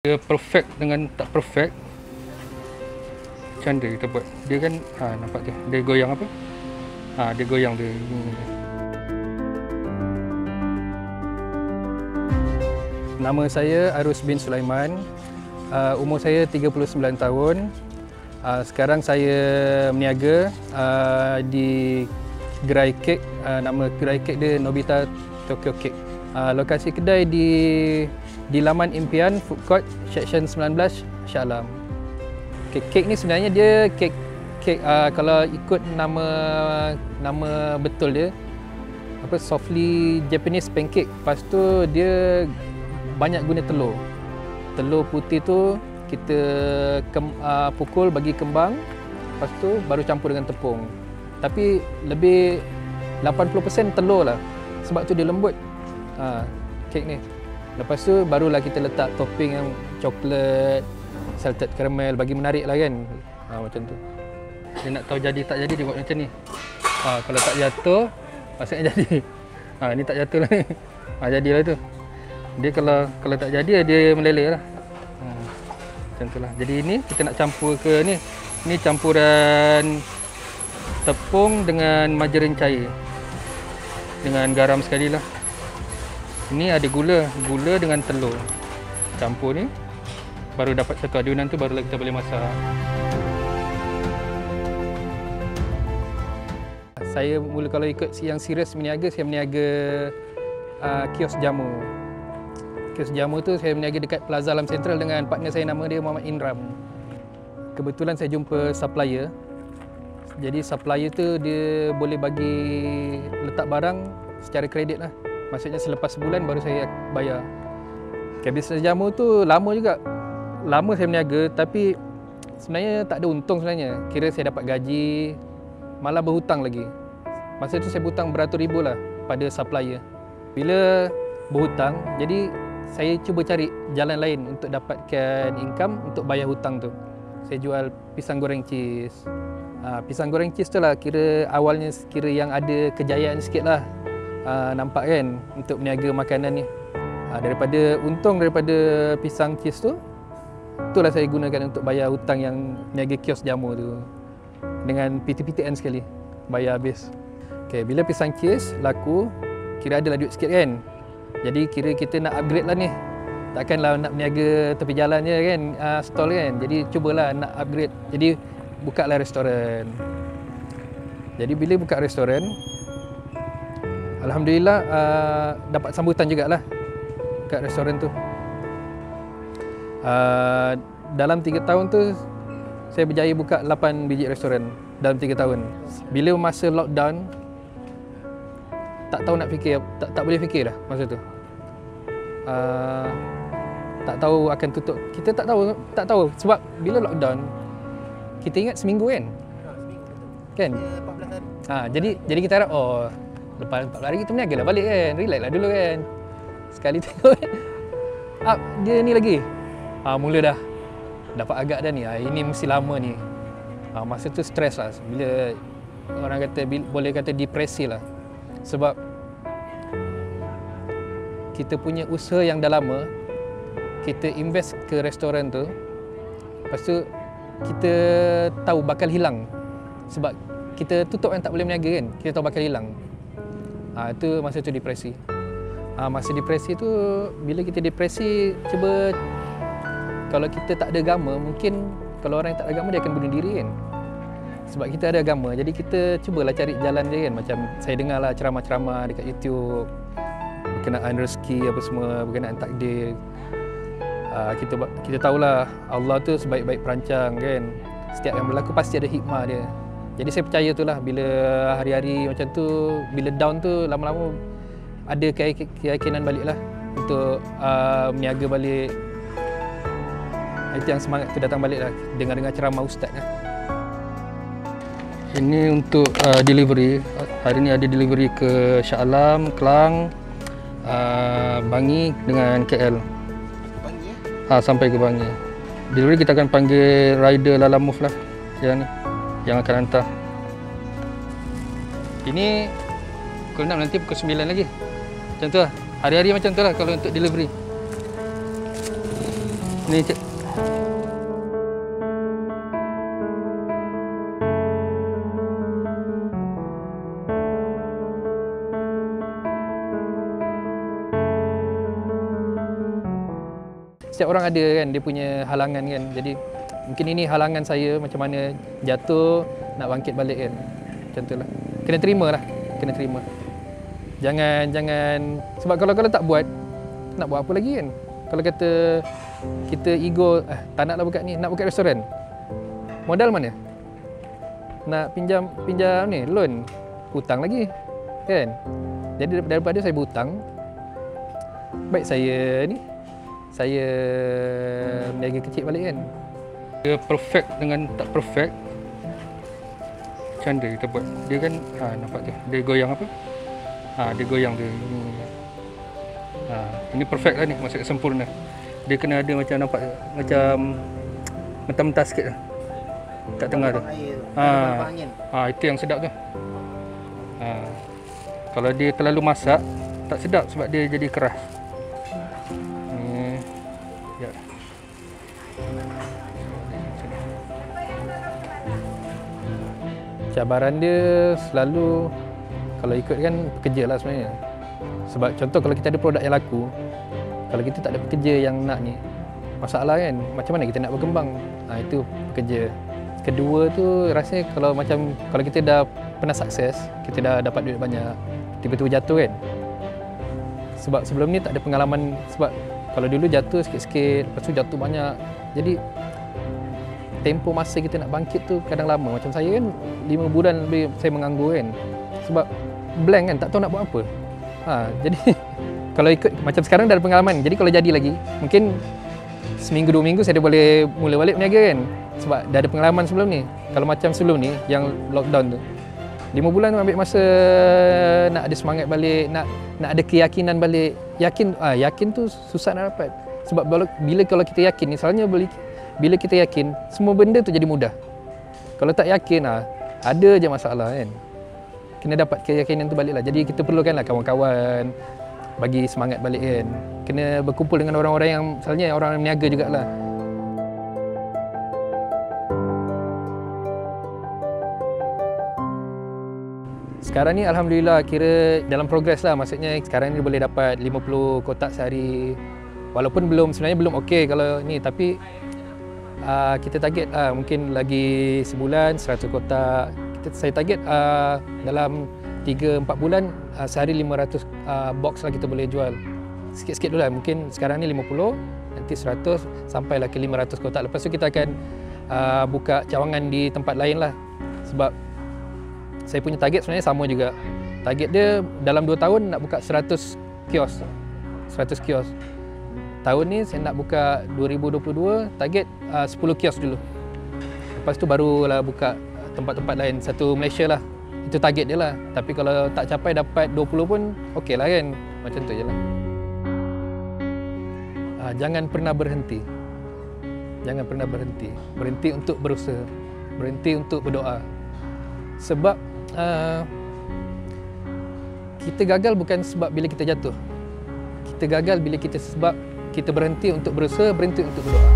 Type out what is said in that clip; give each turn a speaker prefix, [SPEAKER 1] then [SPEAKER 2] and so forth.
[SPEAKER 1] Dia perfect dengan tak perfect. Macam mana kita buat? Dia kan nampak tu. Dia goyang apa? Dia goyang tu. Nama saya Arus bin Sulaiman. Umur saya 39 tahun. Sekarang saya meniaga di gerai kek. Nama gerai kek dia Nobita Tokyo Cake. Lokasi kedai di Laman Impian Food Court Section 19 Shah Alam. Kek ni sebenarnya dia kek kalau ikut nama betul dia softly Japanese pancake. Lepas tu dia banyak guna telur. Telur putih tu kita pukul bagi kembang. Lepas tu baru campur dengan tepung. Tapi lebih 80% telur lah. Sebab tu dia lembut. Kek ni. Lepas tu barulah kita letak topping yang coklat, salted caramel bagi menarik lah kan. Macam tu. Dia nak tahu jadi tak jadi dia buat macam ni. Kalau tak jatuh, maksudnya jadi. Ni tak jatuh lah ni. Jadilah tu. Dia kalau tak jadi dia meleleh lah. Macam tu lah. Jadi ini kita nak campur ke ni. Ni campuran tepung dengan margarin cair. Dengan garam sekali lah. Ini ada gula dengan telur. Campur ni baru dapat satu adunan tu, barulah kita boleh masak. Saya mula kalau ikut yang serius meniaga, saya meniaga kios jamu. Kios jamu tu saya meniaga dekat Plaza Alam Sentral dengan partner saya, nama dia Muhammad Inram. Kebetulan saya jumpa supplier. Jadi supplier tu dia boleh bagi letak barang secara kredit lah. Maksudnya selepas sebulan baru saya bayar. Bisnes jamu tu lama juga. Lama saya meniaga tapi sebenarnya tak ada untung sebenarnya. Kira saya dapat gaji, malah berhutang lagi. Masa tu saya berhutang beratus ribu lah pada supplier. Bila berhutang, jadi saya cuba cari jalan lain untuk dapatkan income untuk bayar hutang tu. Saya jual pisang goreng cheese. Pisang goreng cheese tu lah kira awalnya kira yang ada kejayaan sikit lah. Nampak kan untuk meniaga makanan ni. Daripada untung daripada pisang cheese tu, itulah saya gunakan untuk bayar hutang yang meniaga kios jamu tu. Dengan PT-PTN sekali bayar habis. Bila pisang cheese laku, kira adalah duit sikit kan. Jadi kira kita nak upgrade lah ni. Takkanlah nak meniaga tepi jalan je kan, stall kan. Jadi cubalah nak upgrade. Jadi bukalah restoran. Jadi bila buka restoran, alhamdulillah dapat sambutan jugalah kat restoran tu. Dalam 3 tahun tu saya berjaya buka 8 biji restoran dalam 3 tahun. Bila masa lockdown, tak tahu nak fikir, tak boleh fikir dah masa tu. Tak tahu akan tutup. Kita tak tahu sebab bila lockdown kita ingat seminggu kan? Kan? Jadi kita harap lepas 14 hari kita meniaga lah balik kan. Relax lah dulu kan. Sekali tengok dia ni lagi. Mula dah dapat agak dah ni. Ini mesti lama ni. Masa tu stres lah. Bila orang kata boleh kata depresi lah. Sebab kita punya usaha yang dah lama, kita invest ke restoran tu. Lepas tu kita tahu bakal hilang. Sebab kita tutup kan, tak boleh meniaga kan. Kita tahu bakal hilang. Itu masa tu depresi. Masa depresi tu, bila kita depresi, cuba kalau kita tak ada agama, mungkin kalau orang yang tak ada agama dia akan bunuh diri kan. Sebab kita ada agama, jadi kita cubalah cari jalan dia kan. Macam saya dengarlah ceramah-ceramah dekat YouTube berkenaan rezeki apa semua, berkenaan takdir. Kita tahulah Allah tu sebaik-baik perancang kan. Setiap yang berlaku pasti ada hikmah dia. Jadi saya percaya tu lah, bila hari-hari macam tu, bila down tu, lama-lama ada keyakinan balik lah untuk meniaga balik. Itu yang semangat tu datang balik lah, dengar-dengar ceramah ustaz lah. Ini untuk delivery. Hari ni ada delivery ke Shah Alam, Kelang, Bangi dengan KL. Bangi? Sampai ke Bangi. Delivery kita akan panggil rider Lalamove lah yang akan hantar. Ini pukul 6, nanti pukul 9 lagi. Macam tu lah. Hari-hari macam tu lah kalau untuk delivery. Ni cik. Setiap orang ada kan dia punya halangan kan. Jadi mungkin ini halangan saya macam mana jatuh nak bangkit balik kan. Macam tu lah. Kena terima lah. Kena terima. Jangan sebab kalau tak buat nak buat apa lagi kan. Kalau kata kita ego tak naklah buka ni, nak buka restoran. Modal mana? Nak pinjam ni loan, hutang lagi. Kan? Jadi daripada saya berhutang, baik saya berniaga kecil balik kan. Dia perfect dengan tak perfect. Macam mana kita buat? Dia kan nampak tu. Dia goyang apa? Dia goyang tu. Ini perfect lah ni, maksudnya sempurna. Dia kena ada macam nampak macam mentah-mentah sikit lah. Kat tengah tu. Itu yang sedap tu. Kalau dia terlalu masak tak sedap sebab dia jadi keras. Ya. Cabaran dia selalu kalau ikut kan pekerja lah sebenarnya. Sebab contoh kalau kita ada produk yang laku, kalau kita tak ada pekerja yang nak ni, masalah kan, macam mana kita nak berkembang? Itu pekerja. Kedua tu rasanya kalau kita dah pernah sukses, kita dah dapat duit banyak, tiba-tiba jatuh kan. Sebab sebelum ni tak ada pengalaman, sebab kalau dulu jatuh sikit-sikit, lepas tu jatuh banyak. Jadi tempoh masa kita nak bangkit tu kadang lama. Macam saya kan 5 bulan lebih saya menganggur kan. Sebab blank kan, tak tahu nak buat apa. Jadi kalau ikut macam sekarang dah ada pengalaman. Jadi kalau jadi lagi, mungkin seminggu 2 minggu saya dah boleh mula balik berniaga kan. Sebab dah ada pengalaman sebelum ni. Kalau macam sebelum ni yang lockdown tu, 5 bulan tu ambil masa nak ada semangat balik, nak ada keyakinan balik. Yakin tu susah nak dapat. Sebab bila kalau kita yakin ni, soalnya bila kita yakin, semua benda tu jadi mudah. Kalau tak yakin, ada je masalah kan. Kena dapat keyakinan tu balik lah. Jadi kita perlukanlah kawan-kawan bagi semangat balik kan. Kena berkumpul dengan orang-orang yang misalnya orang niaga jugalah. Sekarang ni alhamdulillah kira dalam progres lah. Maksudnya sekarang ni boleh dapat 50 kotak sehari. Walaupun sebenarnya belum okey kalau ni, tapi kita target mungkin lagi sebulan 100 kotak. Saya target dalam 3-4 bulan sehari 500 box lah kita boleh jual. Sikit-sikit dulu lah, mungkin sekarang ni 50, nanti 100 sampailah ke 500 kotak. Lepas tu kita akan buka cawangan di tempat lain lah. Sebab saya punya target sebenarnya sama juga. Target dia dalam 2 tahun nak buka 100 kios. 100 kios. Tahun ni saya nak buka 2022, target 10 kios dulu. Lepas tu barulah buka tempat-tempat lain, satu Malaysia lah. Itu target dia lah. Tapi kalau tak capai dapat 20 pun okey lah kan. Macam tu je lah. Jangan pernah berhenti. Jangan pernah berhenti. Berhenti untuk berusaha. Berhenti untuk berdoa. Sebab kita gagal bukan sebab bila kita jatuh. Kita gagal bila sebab kita berhenti untuk berusaha, berhenti untuk berdoa.